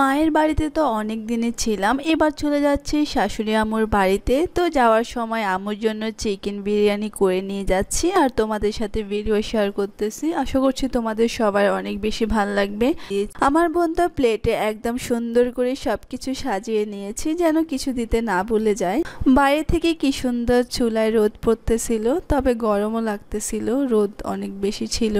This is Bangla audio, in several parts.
মায়ের বাড়িতে তো অনেক দিনে ছিলাম, এবার চলে যাচ্ছি শাশুড়ি আম্মুর বাড়িতে। তো যাওয়ার সময় আম্মুর জন্য চিকেন বিরিয়ানি করে নিয়ে যাচ্ছি আর তোমাদের সাথে ভিডিও শেয়ার করতেছি। আশা করছি তোমাদের সবার অনেক বেশি ভালো লাগবে। আমার বোন তো প্লেটে একদম সুন্দর করে সবকিছু সাজিয়ে নিয়েছি যেন কিছু দিতে না ভুলে যায়। বাইরে থেকে কি সুন্দর চুলায় রোদ পড়তেছিল, তবে গরমও লাগতেছিল, রোদ অনেক বেশি ছিল।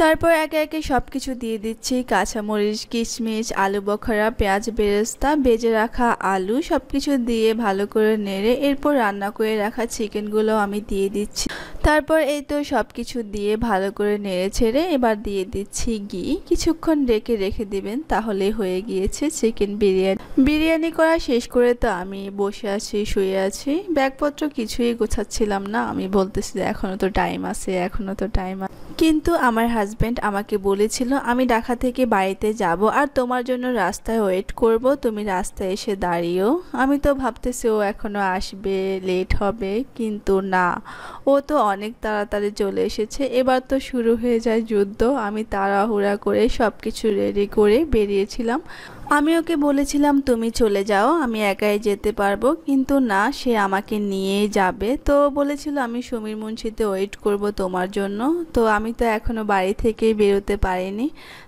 তারপর একে একে সবকিছু দিয়ে দিচ্ছি, কাঁচামরিচ, কিশমিশ, আলু বখরা, পেঁয়াজ বেরেস্তা, ভেজে রাখা আলু সবকিছু দিয়ে ভালো করে নেড়ে এরপর রান্না করে রাখা চিকেনগুলো আমি দিয়ে দিচ্ছি। তারপর এই তো সবকিছু দিয়ে ভালো করে নেড়ে ছেড়ে এবার দিয়ে দিচ্ছি ঘি। কিছুক্ষণ রেখে দিবেন, তাহলে হয়ে গিয়েছে চিকেন বিরিয়ানি। বিরিয়ানি করা শেষ করে তো আমি বসে আছি, শুয়ে আছি, ব্যাগপত্র কিছুই গোছাচ্ছিলাম না। আমি বলতেছি যে এখনো তো টাইম আছে, এখনো তো টাইম আছে। কিন্তু আমার হাজব্যান্ড আমাকে বলেছিল আমি ঢাকা থেকে বাড়িতে যাব আর তোমার জন্য রাস্তায় ওয়েট করব, তুমি রাস্তায় এসে দাঁড়িও। আমি তো ভাবতেছি ও এখনো আসবে, লেট হবে, কিন্তু না, ও তো অনেক তাড়াতাড়ি চলে এসেছে। এবার তো শুরু হয়ে যায় যুদ্ধ। আমি তাড়াহুড়া করে সব কিছু রেডি করে বেরিয়েছিলাম। আমি ওকে বলেছিলাম তুমি চলে যাও, আমি একাই যেতে পারবো, কিন্তু না, সে আমাকে নিয়েই যাবে। তো বলেছিল আমি সমীর মুন্সিতে ওয়েট করব তোমার জন্য। তো আমি তো এখনো বাড়ি থেকেই বেরোতে পারিনি।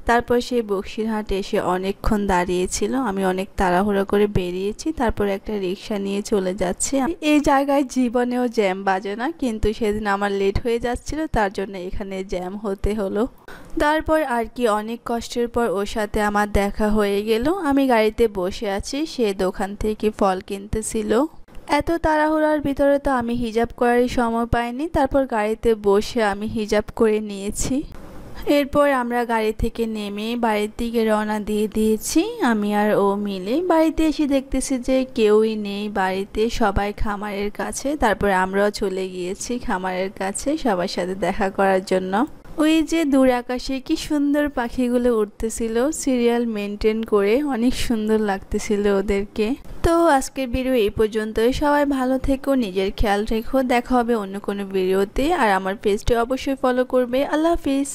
তারপর সেই বক্সিরহাট এসে অনেকক্ষণ দাঁড়িয়েছিল, আমি অনেক তাড়াহুড়ো করে বেরিয়েছি। তারপর একটা রিক্সা নিয়ে চলে যাচ্ছি। এই জায়গায় জীবনেও জ্যাম বাজে না, কিন্তু সেদিন আমার লেট হয়ে যাচ্ছিল, তার জন্য এখানে জ্যাম হতে হলো। তারপর আর কি অনেক কষ্টের পর ওর সাথে আমার দেখা হয়ে গেল। আমি গাড়িতে বসে আছি, সে দোকান থেকে ফল কিনতেছিল। এত তাড়াহুড়ার ভিতরে তো আমি হিজাব করারই সময় পাইনি। তারপর গাড়িতে বসে আমি হিজাব করে নিয়েছি। এরপর আমরা গাড়ি থেকে নেমে বাড়ির দিকে রওনা দিয়ে দিয়েছি, আমি আর ও মিলে। বাড়িতে এসে দেখতেছি যে কেউই নেই বাড়িতে, সবাই খামারের কাছে। তারপর আমরাও চলে গিয়েছি খামারের কাছে সবার সাথে দেখা করার জন্য। ওই যে দূর আকাশে কি সুন্দর পাখিগুলো উঠতেছিল, সিরিয়াল মেনটেন করে, অনেক সুন্দর লাগতেছিল ওদেরকে। তো আজকের ভিডিও এই পর্যন্তই। সবাই ভালো থেকো, নিজের খেয়াল রেখো। দেখা হবে অন্য কোনো ভিডিওতে, আর আমার পেজটি অবশ্যই ফলো করবে। আল্লাহ হাফিজ।